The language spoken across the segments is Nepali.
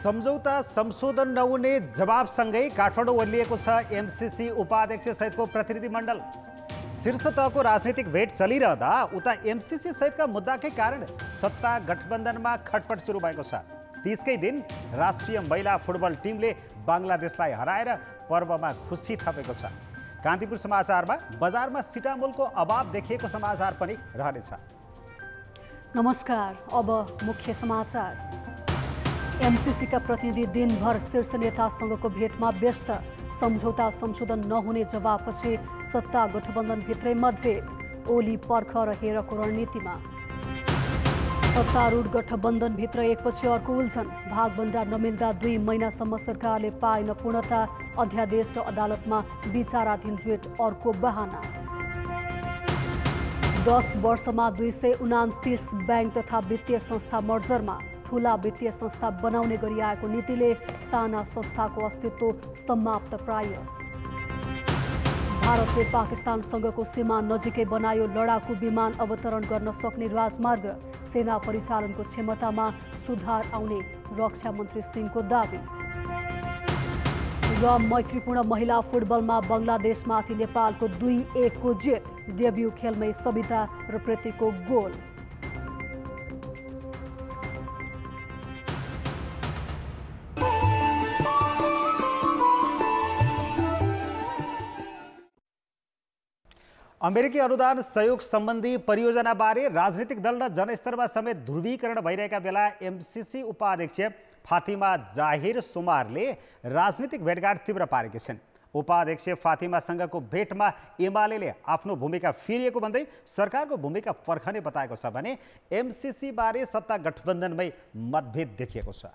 सम्झौता संशोधन नहुने जवाबसँगै काठमाडौँ ओर्लिएको छ एमसीसी उपाध्यक्ष सहितको प्रतिनिधिमण्डल। शीर्ष तहको राजनीतिक भेट चलिरहँदा उता एमसीसी सहितका मुद्दाकै कारण सत्ता गठबन्धनमा खटपट सुरु भएको छ। 30कै दिन राष्ट्रिय महिला फुटबल टिमले बङ्गलादेशलाई हराएर पर्वमा खुसी थपेको छ। कान्तिपुर समाचारमा बजारमा सिटामोलको अभाव देखिएको समाचार पनि रहनेछ। नमस्कार, अब मुख्य समाचार। एमसीसी का प्रतिनिधि दिनभर शीर्ष नेतासँगको भेटमा व्यस्त। सम्झौता संशोधन नहुने जवाबपछि सत्ता गठबन्धनभित्रै मतभेद। ओली पर्ख र हेरको रणनीतिमा। सत्तारूढ गठबन्धनभित्र एकपछि अर्को उल्झन। भागभन्डा नमिल्दा 2 महिनासम्म सरकारले पाएन पूर्णता। अध्यादेश र अदालतमा विचाराधीन रेट अर्को बहाना। 10 वर्षमा 229 बैंक तथा वित्तीय संस्था मर्जरमा। ठूला वित्तीय संस्था बनाउने गरी आएको नीतिले साना संस्थाको अस्तित्व समाप्त प्राय। भारतले पाकिस्तानसँगको सीमा नजिकै बनायो लडाकु विमान अवतरण गर्न सक्ने राजमार्ग। सेना परिचालनको क्षमतामा सुधार आउने रक्षा मन्त्री सिंहको दावी। र मैत्रीपूर्ण महिला फुटबलमा बङ्गलादेशमाथि नेपालको 2-1 को जित। डेब्यू खेलमै सबिता र प्रीतिको गोल। अमेरिकी अनुदान सहयोग सम्बन्धी परियोजनाबारे राजनीतिक दल र जनस्तरमा समेत ध्रुवीकरण भइरहेका बेला एमसीसी उपाध्यक्ष फातिमा जाहिर सुमारले राजनीतिक भेटघाट तीव्र पारेकी छिन्। उपाध्यक्ष फातिमासँगको भेटमा एमाले आफ्नो भूमिका फेरिएको भन्दै सरकारको भूमिका पर्खने बताएको छ भने एमसीसी बारे सत्ता गठबन्धनमै मतभेद देखिएको छ।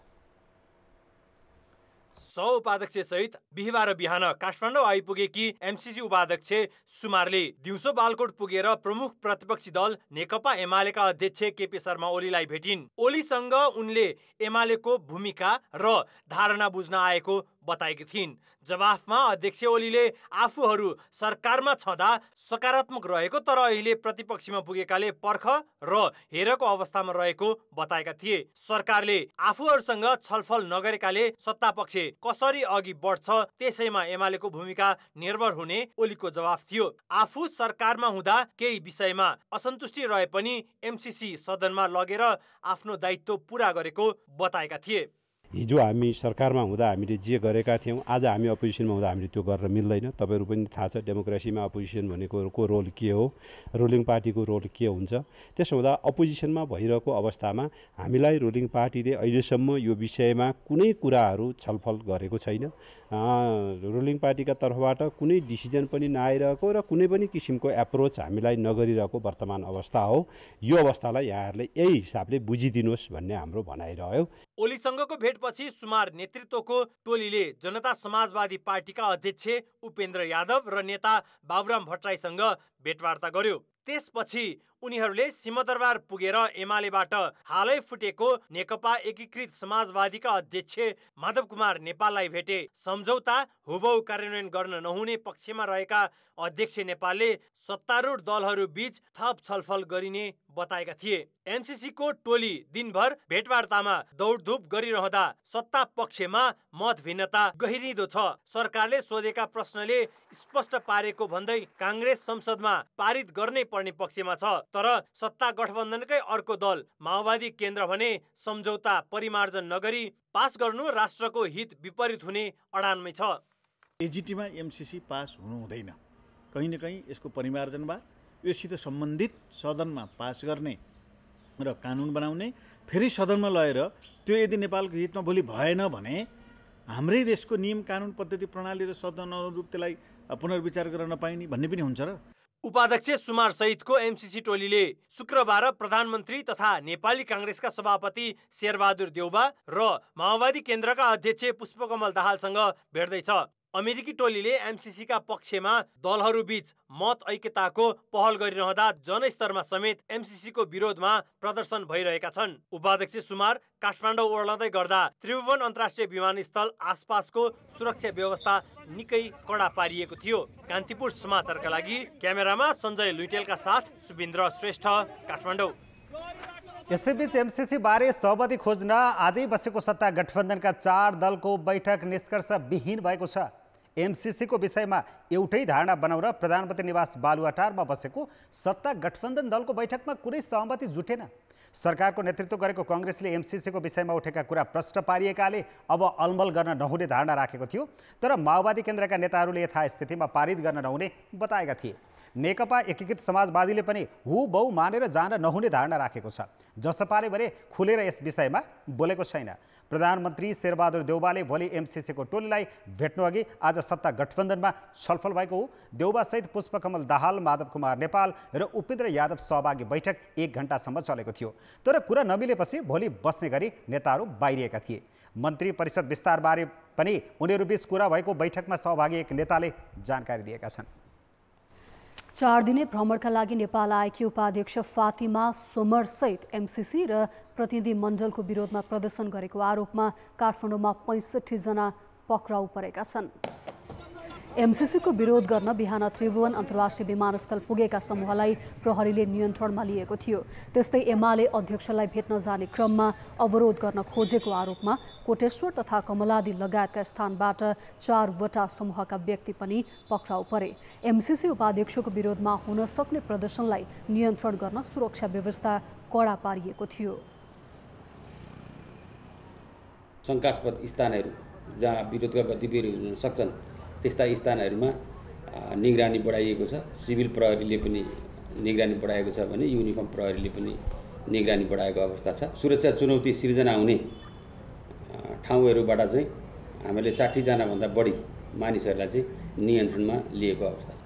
उपाध्यक्ष सहित बिहिबार बिहान काठमाडौँ आइपुगेकी एमसीसी उपाध्यक्ष सुमारले दिउँसो बालकोट पुगेर प्रमुख प्रतिपक्षी दल नेकपा एमालेका अध्यक्ष केपी शर्मा ओलीलाई भेटिन्। ओलीसँग उनले एमालेको भूमिका र धारणा बुझ्न आएको बताएकी थिइन्। जवाफमा अध्यक्ष ओलीले आफूहरू सरकारमा छँदा सकारात्मक रहेको तर अहिले प्रतिपक्षमा पुगेकाले पर्ख र हेरको अवस्थामा रहेको बताएका थिए। सरकारले आफूहरूसँग छलफल नगरेकाले सत्तापक्ष कसरी अघि बढ्छ त्यसैमा एमालेको भूमिका निर्भर हुने ओलीको जवाफ थियो। आफू सरकारमा हुँदा केही विषयमा असन्तुष्टि रहे पनि एमसीसी सदनमा लगेर आफ्नो दायित्व पूरा गरेको बताएका थिए। हिजो हामी सरकारमा हुँदा हामीले जे गरेका थियौँ आज हामी अपोजिसनमा हुँदा हामीले त्यो गर्न मिल्दैन। तपाईँहरू पनि थाहा छ डेमोक्रेसीमा अपोजिसन भनेको रोल के हो, रुलिङ पार्टीको रोल के हुन्छ। त्यसो हुँदा अपोजिसनमा भइरहेको अवस्थामा हामीलाई रुलिङ पार्टीले अहिलेसम्म यो विषयमा कुनै कुराहरू छलफल गरेको छैन। रुलिङ पार्टीका तर्फबाट कुनै डिसिजन पनि नआइरहेको र कुनै पनि किसिमको एप्रोच हामीलाई नगरिरहेको वर्तमान अवस्था हो। यो अवस्थालाई यहाँहरूले यही हिसाबले बुझिदिनुहोस् भन्ने हाम्रो भनाइरह्यो। ओलीसँगको भेटपछि सुमार नेतृत्वको टोलीले जनता समाजवादी पार्टीका अध्यक्ष उपेन्द्र यादव र नेता बाबुराम भट्टराईसँग भेटवार्ता गर्यो। त्यसपछि उनीहरूले सिंहदरबार पुगेर एमालेबाट हालै फुटेको नेकपा एकीकृत समाजवादीका अध्यक्ष माधव कुमार नेपाललाई भेटे। सम्झौता हुबहु कार्यान्वयन गर्न नहुने पक्षमा रहेका अध्यक्ष नेपालले सत्तारूढ दलहरू बीच थप छलफल गरिने बताएका थिए। एमसीसीको टोली दिनभर भेटवार्तामा दौडधुप गरिरहँदा सत्ता पक्षमा मत भिन्नता गहिरिँदो छ। सरकारले सोधेका प्रश्नले स्पष्ट पारेको भन्दै कांग्रेस संसदमा पारित गर्नै पर्ने पक्षमा छ। तर सत्ता गठबन्धनकै अर्को दल माओवादी केन्द्र भने सम्झौता परिमार्जन नगरी पास गर्नु राष्ट्रको हित विपरीत हुने अडानमै छ। एजिटीमा एमसीसी पास हुनु हुँदैन। कहीँ न कहीँ यसको परिमार्जनमा योसित सम्बन्धित सदनमा पास गर्ने र कानुन बनाउने फेरि सदनमा लगेर त्यो यदि नेपालको हितमा भोलि भएन भने हाम्रै देशको नियम कानुन पद्धति प्रणाली र सदन अनुरूप त्यसलाई पुनर्विचार गर्न नपाइने भन्ने पनि हुन्छ र। उपाध्यक्ष सुमार सहितको एमसीसी टोलीले शुक्रबार प्रधानमन्त्री तथा नेपाली कांग्रेसका सभापति शेरबहादुर देउबा र माओवादी केन्द्रका अध्यक्ष पुष्पकमल दाहालसँग भेट्दैछ। अमेरिकी टोलीले एमसीसीका पक्षमा दलहरूबीच मत ऐक्यताको पहल गरिरहँदा जनस्तरमा समेत एमसीसीको विरोधमा प्रदर्शन भइरहेका छन्। उपाध्यक्ष सुमार काठमाडौँ ओर्लँदै गर्दा त्रिभुवन अन्तर्राष्ट्रिय विमानस्थल आसपासको सुरक्षा व्यवस्था निकै कडा पारिएको थियो। कान्तिपुर समाचारका लागि क्यामेरामा सञ्जय लुइटेलका साथ सुबिन्द्र श्रेष्ठ, काठमाडौँ। यसैबीच एमसीसी बारे सहमति खोज्न आजै बसेको सत्ता गठबन्धनका 4 दलको बैठक निष्कर्ष विहीन भएको छ। एमसीसीको विषयमा एउटै धारणा बनाउन प्रधानमन्त्री निवास बालुवाटारमा बसेको सत्ता गठबन्धन दलको बैठकमा कुनै सहमति जुटेन। सरकारको नेतृत्व गरेको कांग्रेसले एमसीसीको विषयमा उठेका कुरा प्रश्न पारिएकाले अब अलमल गर्न नहुने धारणा राखेको थियो, तर माओवादी केन्द्रका नेताहरूले यथास्थितिमा पारित गर्न नहुने बताएका थिए। नेकपा एकीकृत समाजवादीले पनि हुबहु मानेर जान नहुने धारणा राखेको छ। जसपाले भने खुलेर यस विषयमा बोलेको छैन। प्रधानमन्त्री शेरबहादुर देउवाले भोलि एमसीसीको टोलीलाई भेट्नुअघि आज सत्ता गठबन्धनमा छलफल भएको हो। देउवासहित पुष्पकमल दाहाल, माधव कुमार नेपाल र उपेन्द्र यादव सहभागी बैठक 1 घण्टासम्म चलेको थियो। तर कुरा नमिलेपछि भोलि बस्ने गरी नेताहरू बाहिरिएका थिए। मन्त्री परिषद विस्तारबारे पनि उनीहरूबीच कुरा भएको बैठकमा सहभागी एक नेताले जानकारी दिएका छन्। 4 दिने भ्रमणका लागि नेपाल आएकी उपाध्यक्ष फातिमा सोमरसहित एमसीसी र प्रतिनिधि मण्डलको विरोधमा प्रदर्शन गरेको आरोपमा काठमाडौँमा 65 जना पक्राउ परेका छन्। एमसीसीको विरोध गर्न बिहान त्रिभुवन अन्तर्राष्ट्रिय विमानस्थल पुगेका समूहलाई प्रहरीले नियन्त्रणमा लिएको थियो। त्यस्तै एमाले अध्यक्षलाई भेट्न जाने क्रममा अवरोध गर्न खोजेको आरोपमा कोटेश्वर तथा कमलादी लगायतका स्थानबाट 4 वटा समूहका व्यक्ति पनि पक्राउ परे। एमसीसी उपाध्यक्षको विरोधमा हुन सक्ने प्रदर्शनलाई नियन्त्रण गर्न सुरक्षा व्यवस्था कडा पारिएको थियो। शंकास्पद स्थानहरू जहाँ विरोधका गतिविधिहरू हुन सक्छन् त्यस्ता स्थानहरूमा निगरानी बढाइएको छ। सिभिल प्रहरीले पनि निगरानी बढाएको छ भने युनिफर्म प्रहरीले पनि निगरानी बढाएको अवस्था छ। सुरक्षा चुनौती सिर्जना हुने ठाउँहरूबाट चाहिँ हामीले 60 जनाभन्दा बढी मानिसहरूलाई चाहिँ नियन्त्रणमा लिएको अवस्था छ।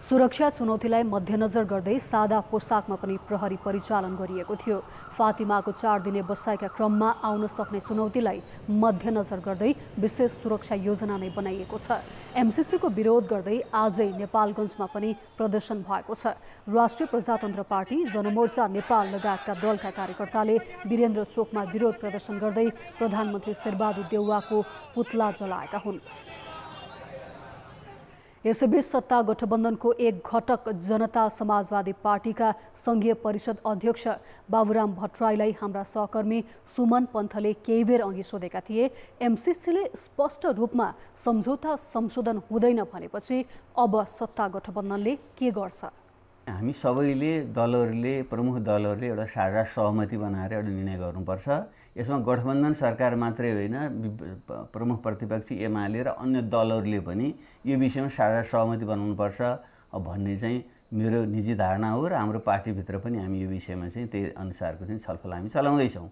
सुरक्षा चुनौतीलाई मध्यनजर गर्दै सादा पोसाकमा पनि प्रहरी परिचालन गरिएको थियो। फातिमाको 4 दिने बसाइका क्रममा आउन सक्ने चुनौतीलाई मध्यनजर गर्दै विशेष सुरक्षा योजना नै बनाइएको छ। एमसीसीको विरोध गर्दै आजै नेपालगञ्जमा पनि प्रदर्शन भएको छ। राष्ट्रिय प्रजातन्त्र पार्टी, जनमोर्चा नेपाल लगायतका दलका कार्यकर्ताले वीरेन्द्र चोकमा विरोध प्रदर्शन गर्दै प्रधानमन्त्री शेरबहादुर देउवाको पुतला जलाएका हुन्। यसैबीच सत्ता गठबन्धनको एक घटक जनता समाजवादी पार्टीका संघीय परिषद अध्यक्ष बाबुराम भट्टराईलाई हाम्रा सहकर्मी सुमन पन्थले केही बेर अघि सोधेका थिए। एमसीसीले स्पष्ट रूपमा सम्झौता संशोधन हुँदैन भनेपछि अब सत्ता गठबन्धनले के गर्छ? हामी सबैले दलहरूले, प्रमुख दलहरूले एउटा साझा सहमति बनाएर एउटा निर्णय गर्नुपर्छ। यसमा गठबन्धन सरकार मात्रै होइन, प्रमुख प्रतिपक्षी एमाले र अन्य दलहरूले पनि यो विषयमा साझा सहमति बनाउनुपर्छ भन्ने चाहिँ मेरो निजी धारणा हो र हाम्रो पार्टीभित्र पनि हामी यो विषयमा चाहिँ त्यही अनुसारको चाहिँ छलफल हामी चलाउँदैछौँ।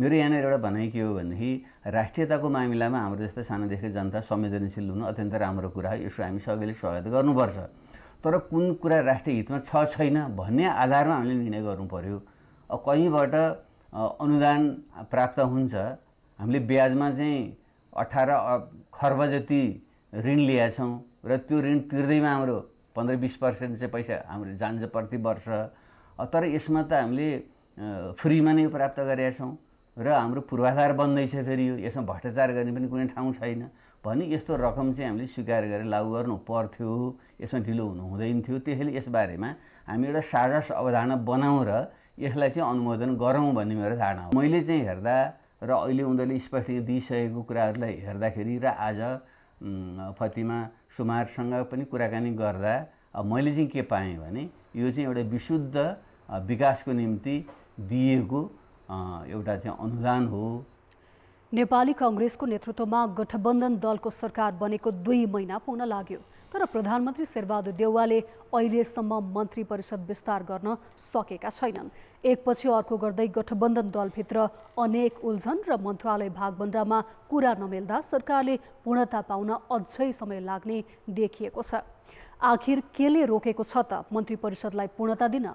मेरो यहाँनिर एउटा भनाइ के हो भनेदेखि राष्ट्रियताको मामिलामा हाम्रो जस्तो सानोदेखि जनता संवेदनशील हुनु अत्यन्त राम्रो कुरा हो। यसो हामी सबैले सहयोग गर्नुपर्छ। तर कुन कुरा राष्ट्रिय हितमा छ छैन भन्ने आधारमा हामीले निर्णय गर्नु पर्यो। कहीँबाट अनुदान प्राप्त हुन्छ, हामीले ब्याजमा चाहिँ 18 खर्ब जति ऋण लिएका छौँ र त्यो ऋण तिर्दैमा हाम्रो 15-20% चाहिँ पैसा हाम्रो जान्छ प्रति वर्ष। तर यसमा त हामीले फ्रीमा नै प्राप्त गरेका छौँ र हाम्रो पूर्वाधार बन्दैछ। फेरि यो यसमा भ्रष्टाचार गर्ने पनि कुनै ठाउँ छैन भने यस्तो रकम चाहिँ हामीले स्वीकार गरेर लागू गर्नु पर्थ्यो। यसमा ढिलो हुनु हुँदैन थियो। त्यसैले यसबारेमा हामी एउटा साझा अवधारणा बनाउँ र यसलाई चाहिँ अनुमोदन गरौँ भन्ने मेरो धारणा हो। मैले चाहिँ हेर्दा र अहिले उनीहरूले स्पष्ट दिइसकेको कुराहरूलाई हेर्दाखेरि र आज फातिमा सुमारसँग पनि कुराकानी गर्दा मैले चाहिँ के पाएँ भने यो चाहिँ एउटा विशुद्ध विकासको निम्ति दिएको एउटा चाहिँ अनुदान हो। नेपाली कांग्रेसको नेतृत्वमा गठबन्धन दलको सरकार बनेको 2 महिना पुग्न लाग्यो, तर प्रधानमन्त्री शेरबहादुर देउवाले अहिलेसम्म मन्त्री परिषद विस्तार गर्न सकेका छैनन्। एकपछि अर्को गर्दै गठबन्धन दलभित्र अनेक उल्झन र मन्त्रालय भागबण्डामा कुरा नमिल्दा सरकारले पूर्णता पाउन अझै समय लाग्ने देखिएको छ। आखिर केले रोकेको छ त मन्त्री परिषदलाई पूर्णता दिन?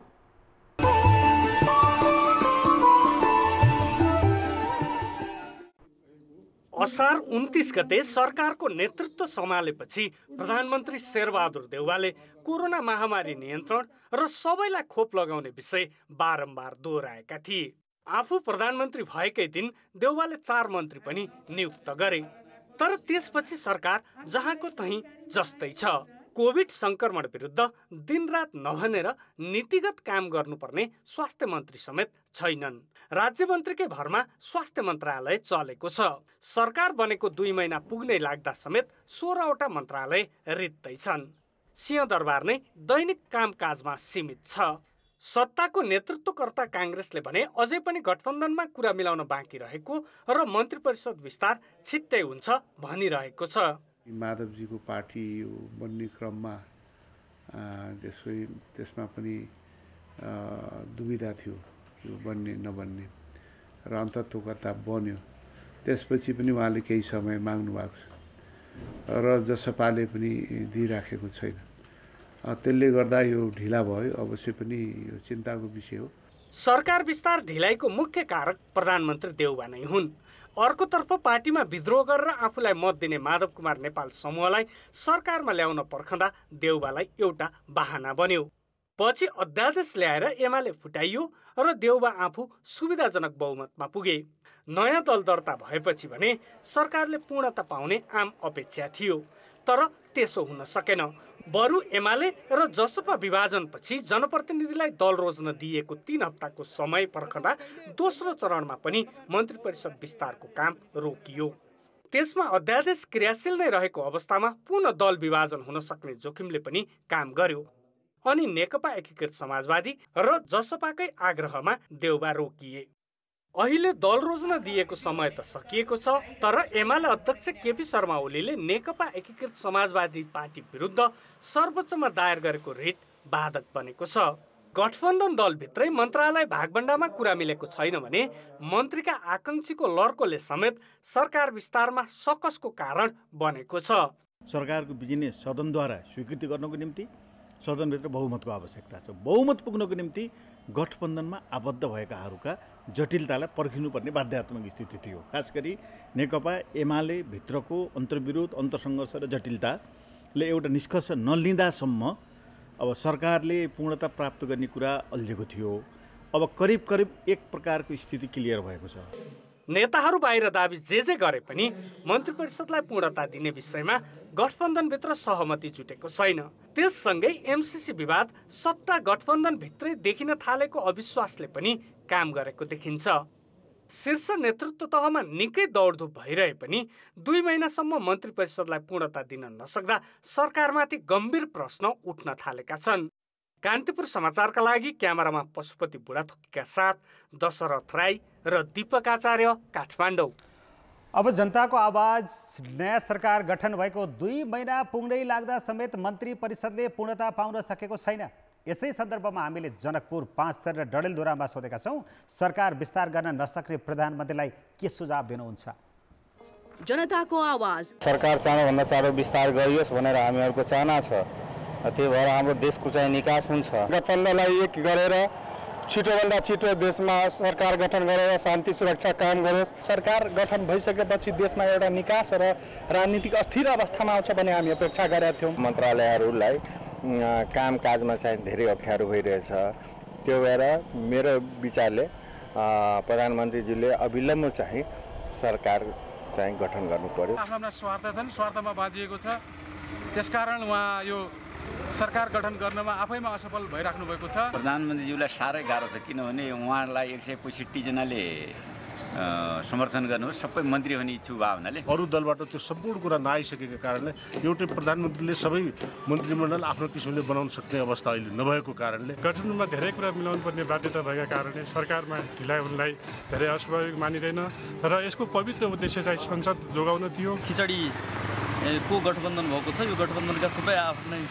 असार 29 गते सरकारको नेतृत्व सम्हालेपछि प्रधानमन्त्री शेरबहादुर देउवाले कोरोना महामारी नियन्त्रण र सबैलाई खोप लगाउने विषय बारम्बार दोहोऱ्याएका थिए। आफू प्रधानमन्त्री भएकै दिन देउवाले 4 मन्त्री पनि नियुक्त गरे। तर त्यसपछि सरकार जहाँको तहीँ जस्तै छ। कोभिड संक्रमण विरुद्ध दिनरात नभनेर नीतिगत काम गर्नुपर्ने स्वास्थ्य मन्त्री समेत छैनन्। राज्य मन्त्रीकै भरमा स्वास्थ्य मन्त्रालय चलेको छ। सरकार बनेको 2 महिना पुग्नै लाग्दा समेत 16वटा मन्त्रालय रित्तै छन्। सिंहदरबार नै दैनिक कामकाजमा सीमित छ। सत्ताको नेतृत्वकर्ता काङ्ग्रेसले भने अझै पनि गठबन्धनमा कुरा मिलाउन बाँकी रहेको र मन्त्री परिषद विस्तार छिट्टै हुन्छ भनिरहेको छ। माधवजीको पार्टी यो बन्ने क्रममा त्यसमा पनि दुविधा थियो यो बन्ने नबन्ने र अन्ततोकर्ता बन्यो। त्यसपछि पनि उहाँले केही समय माग्नु भएको छ र जसपाले पनि दिइराखेको छैन। त्यसले गर्दा यो ढिला भयो। अवश्य पनि यो चिन्ताको विषय हो। सरकार विस्तार ढिलाइको मुख्य कारक प्रधानमन्त्री देउवा नै हुन्। अर्कोतर्फ पार्टीमा विद्रोह गरेर आफूलाई मत दिने माधव कुमार नेपाल समूहलाई सरकारमा ल्याउन पर्खँदा देउवालाई एउटा बहाना बन्यो। पछि अध्यादेश ल्याएर एमाले फुटाइयो र देउवा आफू सुविधाजनक बहुमतमा पुगे। नयाँ दल दर्ता भएपछि भने सरकारले पूर्णता पाउने आम अपेक्षा थियो। तर त्यसो हुन सकेन। बरु एमाले र जसपा विभाजनपछि जनप्रतिनिधिलाई दल रोज्न दिएको 3 हप्ताको समय पर्खँदा दोस्रो चरणमा पनि मन्त्री परिषद विस्तारको काम रोकियो। त्यसमा अध्यादेश क्रियाशील नै रहेको अवस्थामा पुनः दल विभाजन हुन सक्ने जोखिमले पनि काम गर्यो। अनि नेकपा एकीकृत समाजवादी र जसपाकै आग्रहमा देउवा रोकिए। अहिले दल रोज्न दिएको समय त सकिएको छ। तर एमाले अध्यक्ष केपी शर्मा ओलीले नेकपा एकीकृत समाजवादी पार्टी विरुद्ध सर्वोच्चमा दायर गरेको रिट बाधक बनेको छ। गठबन्धन दलभित्रै मन्त्रालय भागभण्डामा कुरा मिलेको छैन भने मन्त्रीका आकांक्षीको लर्कोले समेत सरकार विस्तारमा सकसको कारण बनेको छ। सरकारको बिजनेस सदनद्वारा स्वीकृति गर्नको निम्ति सदनभित्र बहुमतको आवश्यकता छ। बहुमत पुग्नको निम्ति गठबन्धनमा आबद्ध भएकाहरूका जटिलतालाई पर्खिनुपर्ने बाध्यात्मक स्थिति थियो। खास गरी नेकपा एमाले भित्रको अन्तर्विरोध, अन्तर्सङ्घर्ष र जटिलताले एउटा निष्कर्ष नलिँदासम्म अब सरकारले पूर्णता प्राप्त गर्ने कुरा अल्झेको थियो। अब करिब करिब एक प्रकारको स्थिति क्लियर भएको छ। नेताहरू बाहिर दाबी जे गरे पनि मन्त्री परिषदलाई पूर्णता दिने विषयमा गठबन्धनभित्र सहमति जुटेको छैन। त्यससँगै एमसीसी विवाद सत्ता गठबन्धनभित्रै देखिन थालेको अविश्वासले पनि काम गरेको देखिन्छ। शीर्ष नेतृत्व तहमा निकै दौडधुप भइरहे पनि 2 महिनासम्म मन्त्री परिषदलाई पूर्णता दिन नसक्दा सरकारमाथि गम्भीर प्रश्न उठ्न थालेका छन्। कान्तिपुर समाचारका लागि क्यामेरामा पशुपति बुढाथोकीका साथ दशरथ राई र दीपक आचार्य, काठमाडौँ। अब जनताको आवाज नयाँ सरकार गठन भएको 2 महिना पुग्नै लाग्दा समेत मन्त्री परिषदले पूर्णता पाउन सकेको छैन। यसै सन्दर्भमा हामीले जनकपुर, 5 थर र डडेलधुरामा सोधेका छौँ। सरकार विस्तार गर्न नसक्ने प्रधानमन्त्रीलाई के सुझाव दिनुहुन्छ? जनताको आवाज। सरकार चाँडोभन्दा चाँडो विस्तार गरियोस् भनेर हामीहरूको चाहना छ। त्यही भएर हाम्रो देशको चाहिँ निकास हुन्छ। गठबन्धनलाई एक गरेर छिटोभन्दा छिटो देशमा सरकार गठन गरेर शान्ति सुरक्षा कायम गरोस्। सरकार गठन भइसकेपछि देशमा एउटा निकास र राजनीतिक अस्थिर अवस्थामा आउँछ भन्ने हामी अपेक्षा गरेका थियौँ। मन्त्रालयहरूलाई कामकाजमा चाहिँ धेरै अप्ठ्यारो भइरहेछ। त्यो भएर मेरो विचारले प्रधानमन्त्रीजीले अविलम्ब चाहिँ सरकार चाहिँ गठन गर्नु पर्यो। आफ्ना स्वार्थ छन्, स्वार्थमा बाँचिएको छ। त्यसकारण उहाँ यो सरकार गठन गर्नमा आफैमा असफल भइराख्नु भएको छ। प्रधानमन्त्रीज्यूलाई साह्रै गाह्रो छ, किनभने उहाँलाई 165 जनाले समर्थन गर्नु, सबै मन्त्री हुने इच्छु भए हुनाले अरू दलबाट त्यो सम्पूर्ण कुरा नआइसकेको कारणले एउटै प्रधानमन्त्रीले सबै मन्त्रीमण्डल आफ्नो किसिमले बनाउन सक्ने अवस्था अहिले नभएको कारणले गठनमा धेरै कुरा मिलाउनु पर्ने बाध्यता भएका कारणले सरकारमा ढिलाइ हुनलाई धेरै अस्वाभाविक मानिँदैन। र यसको पवित्र उद्देश्य चाहिँ संसद जोगाउन थियो। खिचडी को गठबन्धन भएको छ। यो गठबन्धनका थुप्रै आफ्नै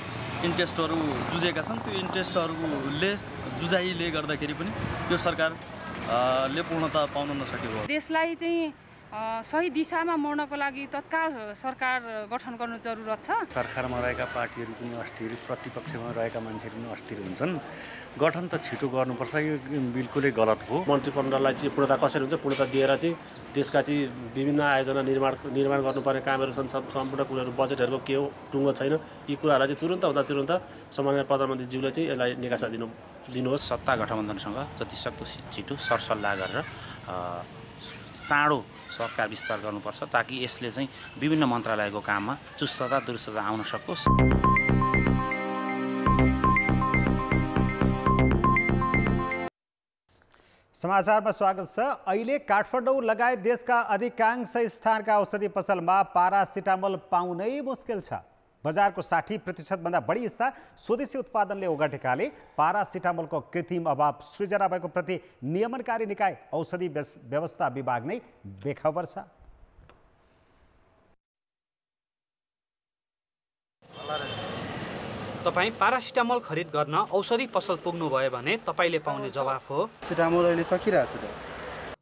इन्ट्रेस्टहरू जुझेका छन्। त्यो इन्ट्रेस्टहरूले जुझाइले गर्दाखेरि पनि यो सरकारले पूर्णता पाउन नसकेको। देशलाई चाहिँ सही दिशामा मोड्नको लागि तत्काल सरकार गठन गर्नु जरुरत छ। सरकारमा रहेका पार्टीहरू पनि अस्थिर, प्रतिपक्षमा रहेका मान्छेहरू पनि अस्थिर हुन्छन्। गठन त छिटो गर्नुपर्छ, यो बिल्कुलै गलत हो। मन्त्रीमण्डललाई चाहिँ पूर्णता कसरी हुन्छ, पूर्णता दिएर चाहिँ देशका चाहिँ विभिन्न आयोजना निर्माण गर्नुपर्ने कामहरू छन्। सम्पूर्ण कुराहरू बजेटहरूको के हो टुङ्गो छैन। यी कुराहरूलाई चाहिँ तुरन्त सामान्य प्रधानमन्त्रीज्यूले चाहिँ यसलाई निकासा दिनुहोस्। सत्ता गठबन्धनसँग जतिसक्दो छिटो सरसल्लाह गरेर चाँडो सरकार विस्तार गर्नुपर्छ, ताकि यसले चाहिँ विभिन्न मन्त्रालयको काममा चुस्तता दुरुस्तता आउन सकोस्। समाचारमा स्वागत छ। अहिले काठमाडौँ लगायत देशका अधिकांश स्थानका औषधि पसलमा पारासिटामोल पाउनै मुस्किल छ। बजारको 60% भन्दा बढी हिस्सा स्वदेशी उत्पादनले ओगटेकाले पारासिटामोलको कृत्रिम अभाव सृजना भएको प्रति नियमनकारी निकाय औषधि व्यवस्था विभाग नै बेखबर छ। तपाईँ पारासिटामोल खरिद गर्न औषधि पसल पुग्नुभयो भने तपाईँले पाउने जवाफ हो सिटामोल अहिले सकिरहेको छ।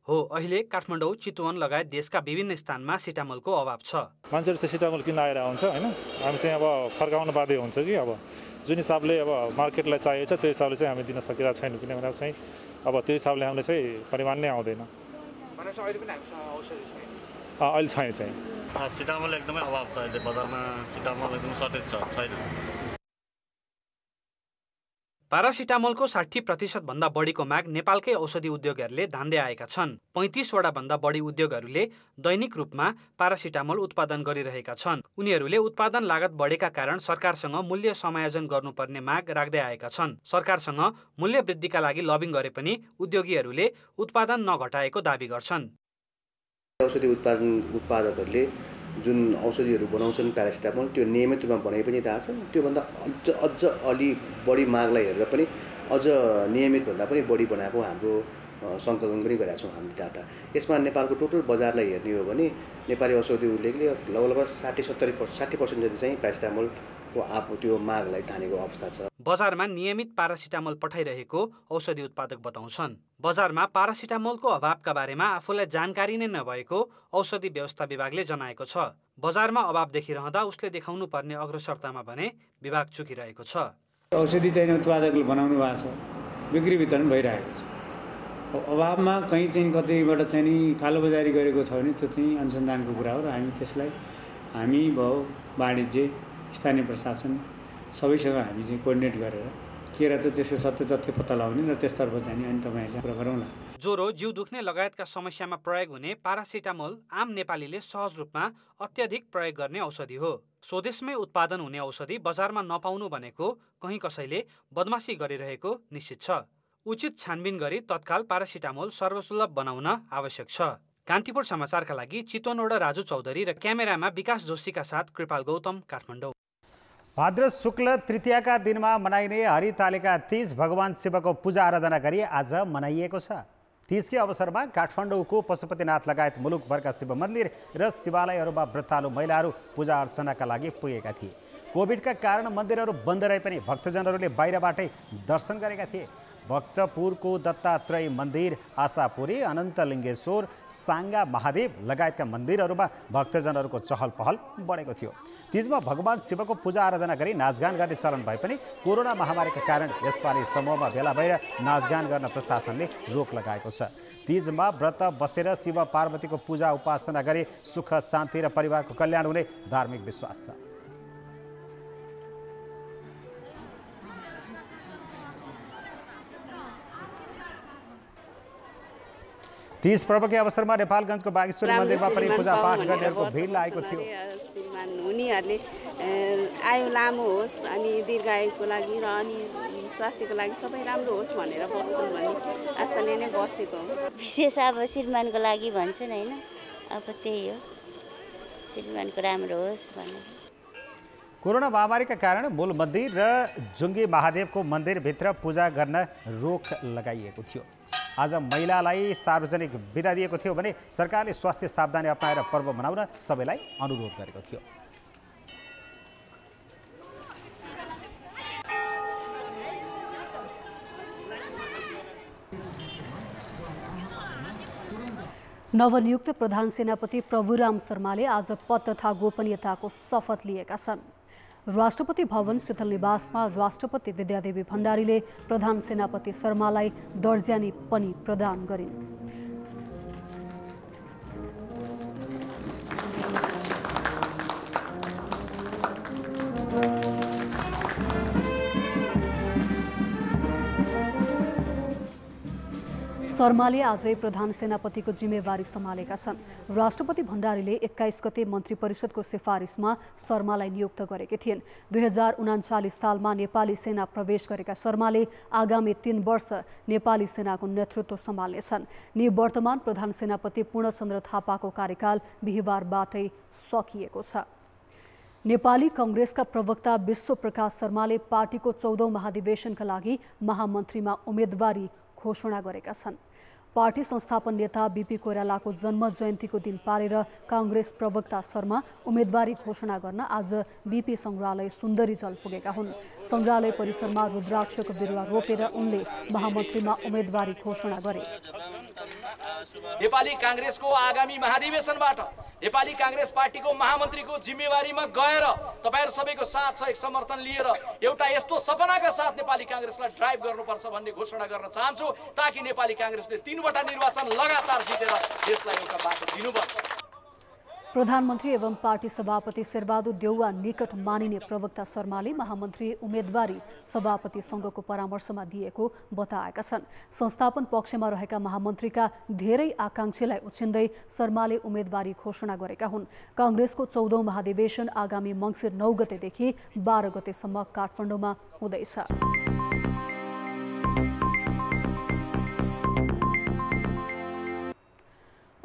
हो, अहिले काठमाडौँ, चितवन लगायत देशका विभिन्न स्थानमा सिटामोलको अभाव छ। मान्छेहरू चाहिँ सिटामोल किन्न आएर हुन्छ होइन, हामी चाहिँ अब फर्काउन बाध्य हुन्छ कि अब जुन हिसाबले अब मार्केटलाई चाहिएको छ त्यो हिसाबले चाहिँ हामी दिन सकिरहेको छैनौँ, किनभने चाहिँ अब त्यो हिसाबले हामीले चाहिँ परिमाण नै आउँदैन। अहिले छैन चाहिँ सिटामोल एकदमै अभाव छ। अहिले बजारमा सिटामोल एकदम सर्टेज छैन। पारासिटामोलको 60% भन्दा बढीको माग नेपालकै औषधि उद्योगहरूले धान्दै आएका छन्। 35 वटा भन्दा बढी उद्योगहरूले दैनिक रूपमा पारासिटामोल उत्पादन गरिरहेका छन्। उनीहरूले उत्पादन लागत बढेका कारण सरकारसँग मूल्य समायोजन गर्नुपर्ने माग राख्दै आएका छन्। सरकारसँग मूल्य वृद्धिका लागि लबिङ गरे पनि उद्योगीहरूले उत्पादन नघटाएको दाबी गर्छन्। औषधि उत्पादकहरूले जुन औषधिहरू बनाउँछन् प्यारासिटामोल त्यो नियमित रूपमा बनाइ पनि रहेछन्। त्योभन्दा अझ अलि बढी मागलाई हेरेर पनि अझ नियमित भन्दा पनि बढी बनाएको हाम्रो सङ्कलन पनि गरेका छौँ हामी डाटा। यसमा नेपालको टोटल बजारलाई हेर्ने हो भने नेपाली औषधि उद्योगले लगभग 60% जति चाहिँ प्यारासिटामोलको त्यो मागलाई तानेको अवस्था छ। बजारमा नियमित पारासिटामोल पठाइरहेको औषधि उत्पादक बताउँछन्। बजारमा पारासिटामोलको अभावका बारेमा आफूलाई जानकारी नै नभएको औषधि व्यवस्था विभागले जनाएको छ। बजारमा अभाव देखिरहँदा उसले देखाउनु पर्ने अग्रसरतामा भने विभाग चुकिरहेको छ। औषधि चाहिँ उत्पादकले बनाउनु भएको छ, बिक्री वितरण भइरहेको छ। अभावमा कहीँ चाहिँ कतैबाट चाहिँ नि कालोबजारी गरेको छ भने त्यो चाहिँ अनुसन्धानको कुरा हो र हामी भयो वाणिज्य, स्थानीय प्रशासन सबैसँग हामी चाहिँ कोर्डिनेट गरेर के रहेछ त्यसको सत्य तथ्य पत्ता लगाउने र त्यसतर्फ चाहिँ अनि तपाईँसँग कुरा गरौँला। ज्वरो, जिउ दुख्ने लगायतका समस्यामा प्रयोग हुने पारासिटामोल आम नेपालीले सहज रूपमा अत्याधिक प्रयोग गर्ने औषधि हो। स्वदेशमै उत्पादन हुने औषधि बजारमा नपाउनु भनेको कहीँ कसैले बदमासी गरिरहेको निश्चित छ। उचित छानबिन गरी तत्काल पारासिटामोल सर्वसुलभ बनाउन आवश्यक छ। कान्तिपुर समाचारका लागि चितवनबाट राजु चौधरी र क्यामेरामा विकास जोशीका साथ कृपाल गौतम, काठमाडौँ। भाद्र शुक्ल तृतीयाका दिनमा मनाइने हरितालिका तीज भगवान शिवको पूजा आराधना गरी आज मनाइएको छ। तीजकै अवसरमा काठमाडौँको पशुपतिनाथ लगायत मुलुकभरका शिव मन्दिर र शिवालयहरूमा व्रतालु महिलाहरू पूजा अर्चनाका लागि पुगेका थिए। कोभिडका कारण मन्दिरहरू बन्द रहे पनि भक्तजनहरूले बाहिरबाटै दर्शन गरेका थिए। भक्तपुरको दत्तात्रेय मन्दिर, आशापुरी, अनन्तलिङ्गेश्वर, साङ्गा महादेव लगायतका मन्दिरहरूमा भक्तजनहरूको चहल पहल बढेको थियो। तीजमा भगवान शिवको पूजा आराधना गरी नाचगान गर्ने चलन भए पनि कोरोना महामारीका कारण यसपालि समूहमा भेला भएर नाचगान गर्न प्रशासनले रोक लगाएको छ। तीजमा व्रत बसेर शिव पार्वतीको पूजा उपासना गरी सुख शान्ति र परिवारको कल्याण हुने धार्मिक विश्वास छ। तीज पर्वकै अवसरमा नेपालगञ्जको बागेश्वरी मन्दिरमा पनि पूजापाठ गर्नेहरूको भिड लागेको थियो। उनीहरूले आयु लामो होस् अनि दीर्घायुको लागि र अनि स्वास्थ्यको लागि सबै राम्रो होस् भनेर बस्छन् भन्ने आस्थाले नै बसेको हो। विशेष अब श्रीमानको लागि भन्छन् होइन, अब त्यही हो, श्रीमानको राम्रो होस् भनेर। कोरोना महामारीका कारण मूल मन्दिर र जुङ्गे महादेवको मन्दिरभित्र पूजा गर्न रोक लगाइएको थियो। आज महिलालाई सार्वजनिक बिदा दिएको थियो भने सरकारले स्वास्थ्य सावधानी अपनाएर पर्व मनाउन सबैलाई अनुरोध गरेको थियो। नवनियुक्त प्रधान सेनापति प्रभुराम शर्माले आज पद तथा गोपनीयताको शपथ लिएका छन्। राष्ट्रपति भवन शीतल निवासमा राष्ट्रपति विद्यादेवी भण्डारीले प्रधान सेनापति शर्मालाई दर्जानी पनि प्रदान गरिन्। शर्माले आजै प्रधान सेनापतिको जिम्मेवारी सम्हालेका छन्। राष्ट्रपति भण्डारीले 21 गते मन्त्री परिषदको सिफारिसमा शर्मालाई नियुक्त गरेकी थिइन्। 2039 सालमा नेपाली सेना प्रवेश गरेका शर्माले आगामी 3 वर्ष नेपाली सेनाको नेतृत्व सम्हाल्नेछन्। निवर्तमान प्रधान सेनापति पूर्णचन्द्र थापाको कार्यकाल बिहिबारबाटै सकिएको छ। नेपाली कांग्रेसका प्रवक्ता विश्वप्रकाश शर्माले पार्टीको 14औं महाधिवेशनका लागि महामन्त्रीमा उम्मेदवारी घोषणा गरेका छन्। पार्टी संस्थापन नेता बीपी कोइरालाको जन्म जयन्तीको दिन पारेर कांग्रेस प्रवक्ता शर्मा उम्मेदवारी घोषणा गर्न आज बीपी संग्रहालय सुन्दरीजल पुगेका हुन्। संग्रहालय परिसरमा रुद्राक्षको बिरुवा रोपेर उनले महामन्त्रीमा उम्मेदवारी घोषणा गरे। नेपाली कांग्रेसको आगामी महाधिवेशनबाट नेपाली कांग्रेस पार्टीको महामन्त्रीको जिम्मेवारीमा गएर तपाईहरु सबैको साथ सहयोग समर्थन लिएर एउटा यस्तो सपनाका साथ नेपाली कांग्रेसलाई ड्राइभ गर्नुपर्छ भन्ने घोषणा गर्न चाहन्छु, ताकि नेपाली कांग्रेसले 3 वटा निर्वाचन लगातार जितेर देशलाई एउटा बाटो दिनुपर्छ। प्रधानमन्त्री एवं पार्टी सभापति शेरबहादुर देउवा निकट मानिने प्रवक्ता शर्माले महामन्त्री उम्मेदवारी सभापति संघको परामर्शमा दिएको बताएका छन्। संस्थापन पक्षमा रहेका महामन्त्रीका धेरै आकांक्षीलाई उछिन्दै शर्माले उम्मेदवारी घोषणा गरेका हुन्। कांग्रेसको 14औं महाधिवेशन आगामी मङ्सिर 9 गतेदेखि 12 गतेसम्म काठमाडौँमा हुँदैछ।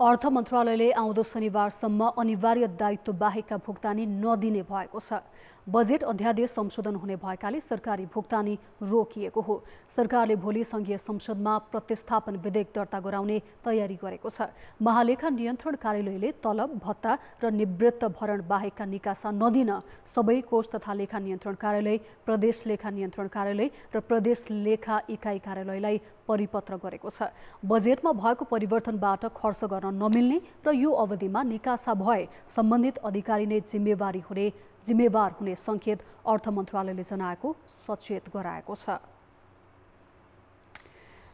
अर्थ मन्त्रालयले आउँदो शनिबारसम्म अनिवार्य दायित्व बाहेकका भुक्तानी नदिने भएको छ। बजेट अध्यादेश संशोधन हुने भएकाले सरकारी भुक्तानी रोकिएको हो। सरकारले भोलि संघीय संसदमा प्रतिस्थापन विधेयक दर्ता गराउने तयारी गरेको छ। महालेखा नियन्त्रण कार्यालयले तलब भत्ता र निवृत्त भरण बाहेकका निकासा नदिन सबै कोष तथा लेखा नियन्त्रण कार्यालय, प्रदेश लेखा नियन्त्रण कार्यालय र प्रदेश लेखा इकाइ कार्यालयलाई परिपत्र गरेको छ। बजेटमा भएको परिवर्तनबाट खर्च गर्न नमिल्ने र यो अवधिमा निकासा भए सम्बन्धित अधिकारी नै जिम्मेवार हुने संकेत अर्थ मन्त्रालयले जनाएको सचेत गराएको छ।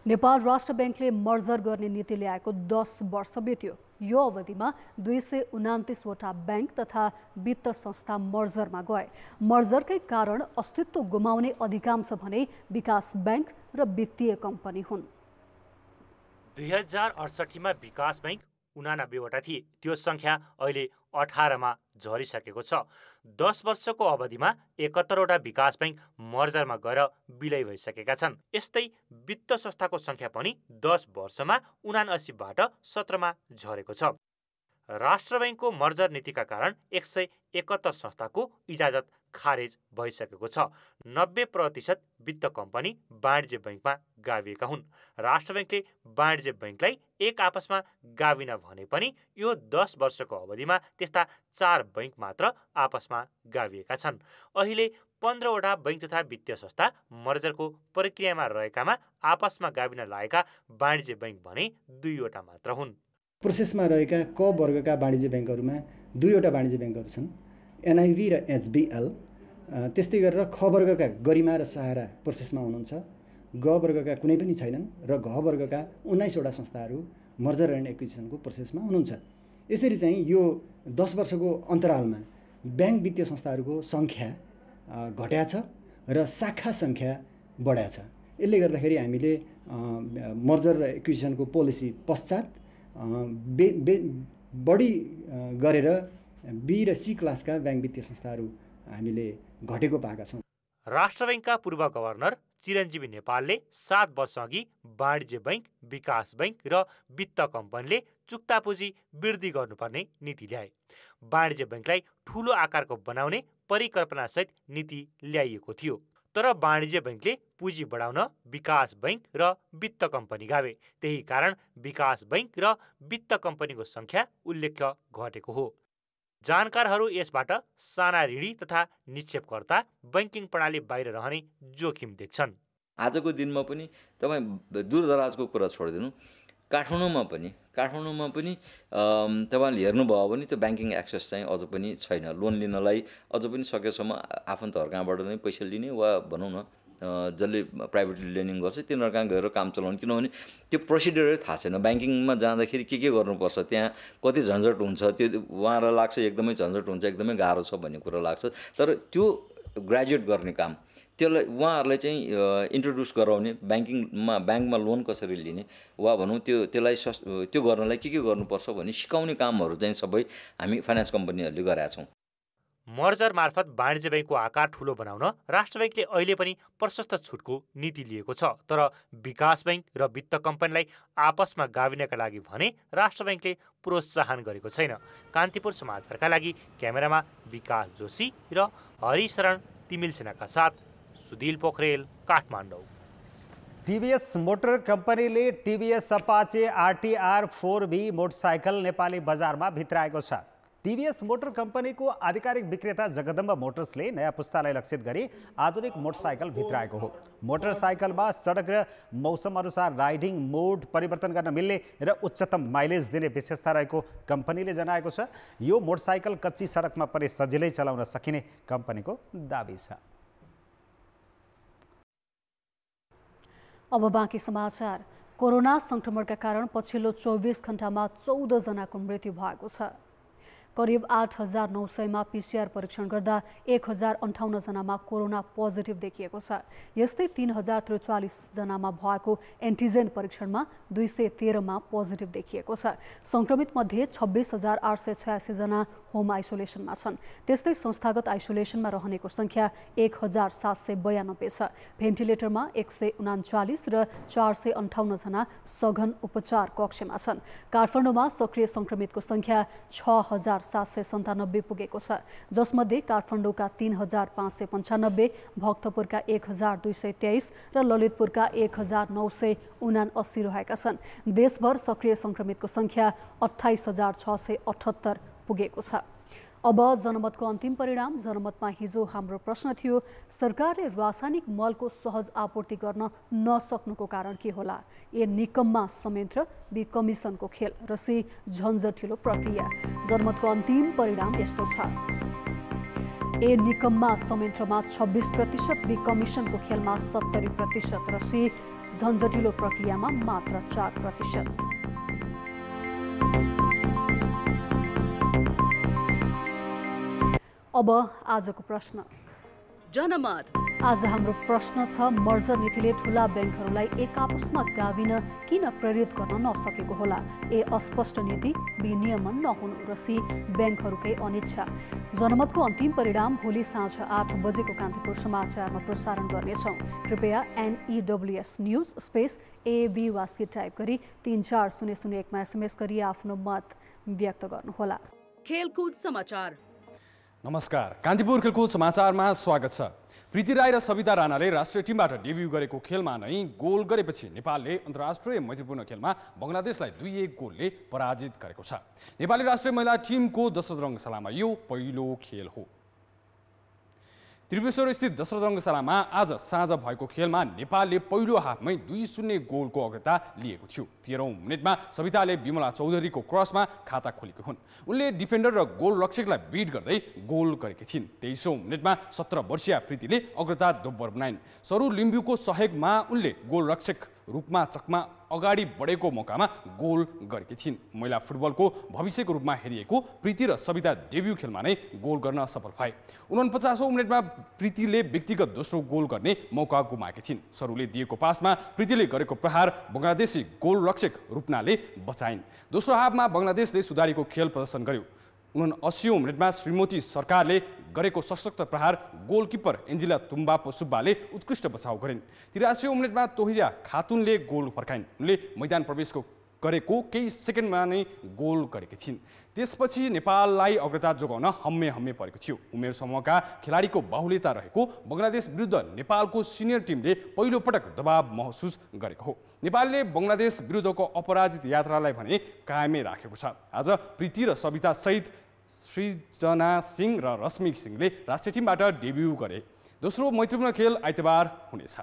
नेपाल राष्ट्र ब्याङ्कले मर्जर गर्ने नीति ल्याएको 10 वर्ष बित्यो। यो अवधिमा 229 वटा ब्याङ्क तथा वित्त संस्था मर्जरमा गए। मर्जरकै कारण अस्तित्व गुमाउने अधिकांश भने विकास ब्याङ्क र वित्तीय कम्पनी हुन्। 2068 मा विकास ब्याङ्क 89 वटा थिए। त्यो संख्या अहिले 18 मा झरिसकेको छ। 10 वर्षको अवधिमा 71 वटा विकास ब्याङ्क मर्जरमा गएर विलय भइसकेका छन्। यस्तै वित्त संस्थाको संख्या पनि 10 वर्षमा 79बाट 17 मा झरेको छ। राष्ट्र ब्याङ्कको मर्जर नीतिका कारण 171 संस्थाको इजाजत खारेज भइसकेको छ। 90% वित्त कम्पनी वाणिज्य ब्याङ्कमा गाभिएका हुन्। राष्ट्र ब्याङ्कले वाणिज्य ब्याङ्कलाई एक आपसमा गाभिन भने पनि यो 10 वर्षको अवधिमा त्यस्ता 4 ब्याङ्क मात्र आपसमा गाभिएका छन्। अहिले 15 वटा ब्याङ्क तथा वित्तीय संस्था मर्जरको प्रक्रियामा रहेकामा आपसमा गाभिन लागेका वाणिज्य ब्याङ्क भने 2 वटा मात्र हुन्। प्रोसेसमा रहेका क वर्गका वाणिज्य ब्याङ्कहरूमा 2 वटा वाणिज्य ब्याङ्कहरू छन्, एनआइबी र एचबिएल। त्यस्तै गरेर ख वर्गका गरिमा र सहारा प्रोसेसमा हुनुहुन्छ। ग वर्गका कुनै पनि छैनन् र घ वर्गका 19 वटा संस्थाहरू मर्जर एन्ड एक्विजिसनको प्रोसेसमा हुनुहुन्छ। यसरी चाहिँ यो 10 वर्षको अन्तरालमा ब्याङ्क वित्तीय संस्थाहरूको सङ्ख्या घट्या छ र शाखा सङ्ख्या बढ्या छ। यसले गर्दाखेरि हामीले मर्जर र एक्विजिसनको पोलिसी पश्चात बढी गरेर बी र सी क्लासका ब्याङ्क वित्तीय संस्थाहरू हामीले घटेको पाएका छौँ। राष्ट्र ब्याङ्कका पूर्व गभर्नर चिरञ्जीवी नेपालले 7 वर्ष अघि वाणिज्य ब्याङ्क, विकास ब्याङ्क र वित्त कम्पनीले चुक्ता पुँजी वृद्धि गर्नुपर्ने नीति ल्याए। वाणिज्य ब्याङ्कलाई ठूलो आकारको बनाउने परिकल्पनासहित नीति ल्याइएको थियो। तर वाणिज्य ब्याङ्कले पुँजी बढाउन विकास ब्याङ्क र वित्त कम्पनी गावे। त्यही कारण विकास ब्याङ्क र वित्त कम्पनीको संख्या उल्लेख्य घटेको हो। जानकारहरू यसबाट साना ऋणी तथा निक्षेपकर्ता बैंकिङ प्रणाली बाहिर रहने जोखिम देख्छन्। आजको दिनमा पनि तपाईँ दूरदराजको कुरा छोडिदिनु, काठमाडौँमा पनि तपाईँले हेर्नुभयो भने त्यो ब्याङ्किङ एक्सेस चाहिँ अझ पनि छैन। लोन लिनलाई अझ पनि सकेसम्म आफन्तहरू कहाँबाट नै पैसा लिने वा भनौँ न जसले प्राइभेटली लेन्डिङ गर्छ तिनीहरू कहाँ गएर काम चलाउनु, किनभने त्यो प्रोसिडियरै थाहा छैन। ब्याङ्किङमा जाँदाखेरि के गर्नुपर्छ, त्यहाँ कति झन्झट हुन्छ, त्यो उहाँहरूलाई लाग्छ एकदमै झन्झट हुन्छ, एकदमै गाह्रो छ भन्ने कुरा लाग्छ। तर त्यो ग्रेजुएट गर्ने काम त्यसलाई उहाँहरूलाई चाहिँ इन्ट्रोड्युस गराउने, ब्याङ्कमा लोन कसरी लिने वा भनौँ त्यसलाई त्यो गर्नलाई के गर्नुपर्छ भन्ने सिकाउने कामहरू चाहिँ सबै हामी फाइनेन्स कम्पनीहरूले गरेका छौँ। मर्जर मार्फत वाणिज्य बैङ्कको आकार ठुलो बनाउन राष्ट्र बैङ्कले अहिले पनि प्रशस्त छुटको नीति लिएको छ। तर विकास बैङ्क र वित्त कम्पनीलाई आपसमा गाभिनका लागि भने राष्ट्र बैङ्कले प्रोत्साहन गरेको छैन। कान्तिपुर समाचारका लागि क्यामेरामा विकास जोशी र हरिशरण तिमिलसेनाका साथ सुधिल पोखरेल, काठमाडौँ। टिभीएस मोटर कम्पनीले TVS Apache RTR 4B motorcycle Nepali बजारमा भित्राएको छ। टिभीएस मोटर कम्पनीको आधिकारिक विक्रेता जगदम्ब मोटर्सले नयाँ पुस्तालाई लक्षित गरी आधुनिक मोटरसाइकल भित्राएको हो। मोटरसाइकलमा सडक र मौसम अनुसार राइडिङ मोड परिवर्तन गर्न मिल्ने र उच्चतम माइलेज दिने विशेषता रहेको कम्पनीले जनाएको छ। यो मोटरसाइकल कच्ची सडकमा पनि सजिलै चलाउन सकिने कम्पनीको दाबी छ। अब बाँकी समाचार। कोरोना संक्रमणका कारण पछिल्लो 24 घण्टामा 14 जनाको मृत्यु भएको छ। करिब 8,900मा पीसीआर परीक्षण गर्दा 1,058 जनामा कोरोना पोजिटिभ देखिएको छ। यस्तै 3,043 जनामा भएको एन्टिजेन परीक्षणमा 213मा पोजिटिभ देखिएको छ। संक्रमित मध्ये 26,886 जना होम आइसोलेसनमा छन्। त्यस्तै संस्थागत आइसोलेसनमा रहनेको संख्या 1,792 छ। भेन्टिलेटरमा 139 र 458 जना सघन उपचार कक्षमा छन्। काठमाडौँमा सक्रिय संक्रमितको संख्या 6,797 पुगेको छ, जसमध्ये काठमाडौँका 3,595, भक्तपुरका 1,223 र ललितपुरका 1,979 रहेका छन्। देशभर सक्रिय संक्रमितको संख्या 28,678 पुगेको छ। अब जनमतको अन्तिम परिणाम। जनमतमा हिजो हाम्रो प्रश्न थियो, सरकारले रासायनिक मलको सहज आपूर्ति गर्न नसक्नुको कारण के होला? ए निकम्मा संयन्त्र, बी कमिसनको खेल र सी झन्झटिलो प्रक्रिया। जनमतको अन्तिम परिणाम यस्तो छ। ए निकम्मा संयन्त्रमा 26%, बी कमिसनको खेलमा 70% र सी झन्झटिलो प्रक्रियामा मात्र 4%। अब आजको प्रश्न। जनमत। आज हाम्रो प्रश्न छ, मर्जर नीतिले ठुला ब्याङ्कहरूलाई एक आपसमा गाभिन किन प्रेरित गर्न नसकेको होला? ए अस्पष्ट नीति, बी नियमन नहुनु र सी ब्याङ्कहरूकै अनिच्छा। जनमतको अन्तिम परिणाम भोलि साँझ 8 बजेको कान्तिपुर समाचारमा प्रसारण गर्नेछौँ। कृपया NEWS न्युज स्पेस ABवासी टाइप गरी 34001मा SMS गरी आफ्नो मत व्यक्त गर्नुहोला। खेलकुद समाचार। नमस्कार, कान्तिपुर खेलकुद समाचारमा स्वागत छ। प्रीति राई र सविता राणाले राष्ट्रिय टिमबाट डेब्यू गरेको खेलमा नै गोल गरेपछि नेपालले अन्तर्राष्ट्रिय मैत्रीपूर्ण खेलमा बङ्गलादेशलाई 2-1 गोलले पराजित गरेको छ। नेपाली राष्ट्रिय महिला टिमको दशरथ रङ्गशालामा यो पहिलो खेल हो। त्रिपुरेश्वर स्थित दशरथ रङ्गशालामा आज साँझ भएको खेलमा नेपालले पहिलो हाफमै 2-0 गोलको अग्रता लिएको थियो। 13औं मिनेटमा सविताले विमला चौधरीको क्रसमा खाता खोलेकी हुन्। उनले डिफेन्डर र गोल रक्षकलाई बिट गर्दै गोल गरेकी थिइन्। 23औं मिनेटमा 17 वर्षीय प्रीतिले अग्रता दोब्बर बनाइन्। सरू लिम्बुको सहयोगमा उनले गोल रक्षक रूपमा चकमा अगाडि बढेको मौकामा गोल गरेकी थिइन्। महिला फुटबलको भविष्यको रूपमा हेरिएको प्रीति र सविता डेब्यू खेलमा नै गोल गर्न सफल भए। 49औं मिनेटमा प्रीतिले व्यक्तिगत दोस्रो गोल गर्ने मौका गुमाएकी थिइन्। सरूले दिएको पासमा प्रीतिले गरेको प्रहार बङ्गलादेशी गोल रक्षक रूपनाले बचाइन्। दोस्रो हाफमा बङ्गलादेशले सुधारेको खेल प्रदर्शन गर्यो। 79औं मिनेटमा श्रीमती सरकारले गरेको सशक्त प्रहार गोलकिपर एन्जिला तुम्बापो सुब्बाले उत्कृष्ट बचाउ गरिन्। 83औं मिनेटमा तोहिरा खातुनले गोल फर्काइन्। उनले मैदान प्रवेशको गरेको केही सेकेन्डमा नै गोल गरेकी थिइन्। त्यसपछि नेपाललाई अग्रता जोगाउन हम्मे परेको थियो। उमेर समूहका खेलाडीको बाहुल्यता रहेको बङ्गलादेश विरुद्ध नेपालको सिनियर टिमले पहिलो पटक दबाव महसुस गरेको हो। नेपालले बङ्गलादेश विरुद्धको अपराजित यात्रालाई भने कायमै राखेको छ। आज प्रीति र सविता सहित सृजना सिंह र रश्मि सिंहले राष्ट्रिय टिमबाट डेब्यू गरे। दोस्रो मैत्रीपूर्ण खेल आइतबार हुनेछ।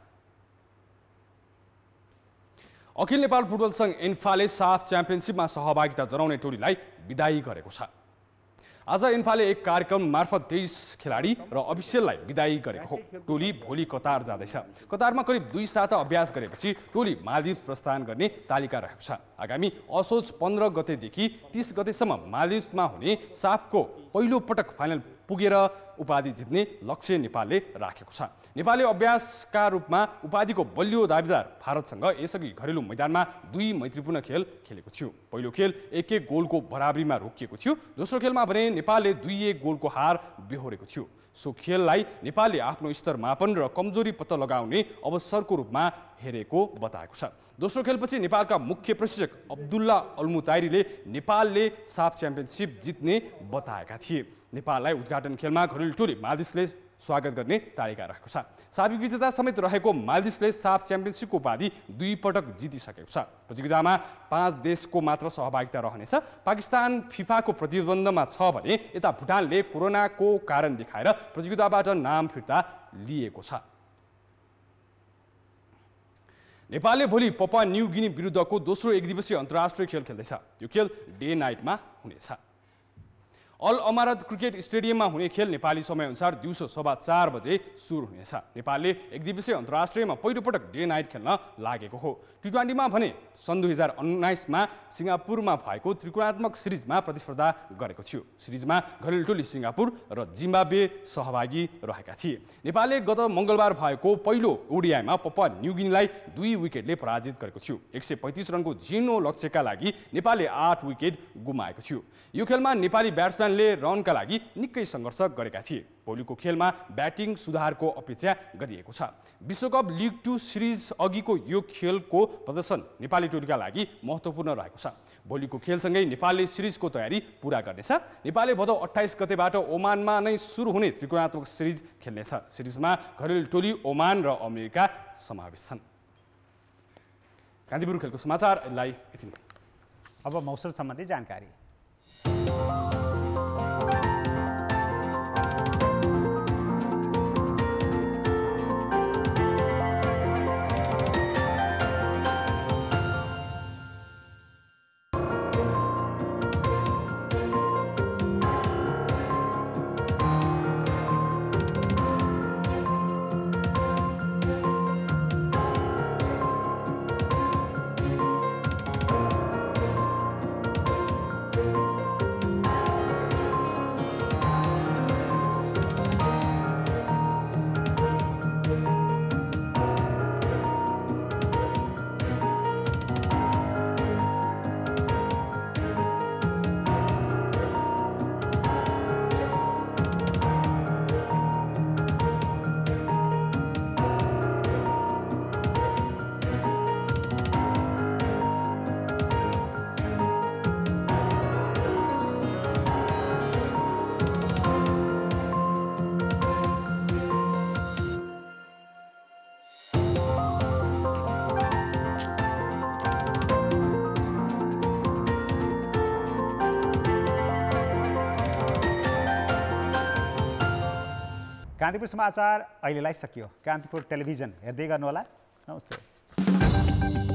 अखिल नेपाल फुटबल सङ्घ एन्फाले साफ च्याम्पियनसिपमा सहभागिता जनाउने टोलीलाई बिदाई गरेको छ। आज एन्फाले एक कार्यक्रम मार्फत 23 खेलाडी र अफिसियललाई बिदाई गरेको हो। टोली भोलि कतार जाँदैछ। कतारमा करिब 2 साता अभ्यास गरेपछि टोली मालदिप्स प्रस्थान गर्ने तालिका रहेको छ। आगामी असोज 15 गतेदेखि 30 गतेसम्म मालदिप्समा हुने साफको पहिलो पटक फाइनल पुगेर उपाधि जित्ने लक्ष्य नेपालले राखेको छ। नेपालले अभ्यासका रूपमा उपाधिको बलियो दावेदार भारतसँग यसअघि घरेलु मैदानमा 2 मैत्रीपूर्ण खेल खेलेको थियो। पहिलो खेल 1-1 गोलको बराबरीमा रोकिएको थियो। दोस्रो खेलमा भने नेपालले 2-1 गोलको हार बेहोरेको थियो। सो खेललाई नेपालले आफ्नो स्तर मापन र कमजोरी पत्ता लगाउने अवसरको रूपमा हेरेको बताएको छ। दोस्रो खेलपछि नेपालका मुख्य प्रशिक्षक अब्दुल्ला अल्मुताइरीले नेपालले साफ च्याम्पियनसिप जित्ने बताएका थिए। नेपाललाई उद्घाटन खेलमा घरेलु टोली मालदिप्सले स्वागत गर्ने तालिका रहेको छ। साबिक विजेता समेत रहेको मालदिप्सले साफ च्याम्पियनसिपको उपाधि 2 पटक जितिसकेको छ। प्रतियोगितामा 5 देशको मात्र सहभागिता रहनेछ। पाकिस्तान फिफाको प्रतिबन्धमा छ भने यता भुटानले कोरोनाको कारण देखाएर प्रतियोगिताबाट नाम फिर्ता लिएको छ। नेपालले भोलि पपुवा न्यू गिनी विरुद्धको दोस्रो एकदिवसीय अन्तर्राष्ट्रिय खेल खेल्दैछ। यो खेल डे नाइटमा हुनेछ। अल अमारत क्रिकेट स्टेडियममा हुने खेल नेपाली समयअनुसार दिउँसो 4:15 बजे सुरु हुनेछ। नेपालले एकदिवसीय अन्तर्राष्ट्रियमा पहिलोपटक डे नाइट खेल्न लागेको हो। टी20मा भने सन् 2019मा सिङ्गापुरमा भएको त्रिकोणात्मक सिरिजमा प्रतिस्पर्धा गरेको थियो। सिरिजमा घरेलु टोली सिङ्गापुर र जिम्बाब्वे सहभागी रहेका थिए। नेपालले गत मङ्गलबार भएको पहिलो ओडिआईमा पपुवा न्यू गिनीलाई 2 विकेटले पराजित गरेको थियो। 135 रनको झिनो लक्ष्यका लागि नेपालले 8 विकेट गुमाएको थियो। यो खेलमा नेपाली ब्याट्सम्यानले रनका लागि निकै सङ्घर्ष गरेका थिए। भोलिको खेलमा ब्याटिङ सुधारको अपेक्षा गरिएको छ। विश्वकप लिग 2 सिरिज अघिको यो खेलको प्रदर्शन नेपाली टोलीका लागि महत्त्वपूर्ण रहेको छ। भोलिको खेलसँगै नेपालले सिरिजको तयारी पुरा गर्नेछ। नेपालले भदौ 28 गतेबाट ओमानमा नै सुरु हुने त्रिकोणात्मक सिरिज खेल्नेछ। सिरिजमा घरेलु टोली ओमान र अमेरिका समावेश छन्। कान्तिपुर खेलको समाचारलाई यति नै। अब मौसम सम्बन्धी जानकारी। कान्तिपुर समाचार अहिलेलाई सकियो। कान्तिपुर टेलिभिजन हेर्दै गर्नुहोला। नमस्ते।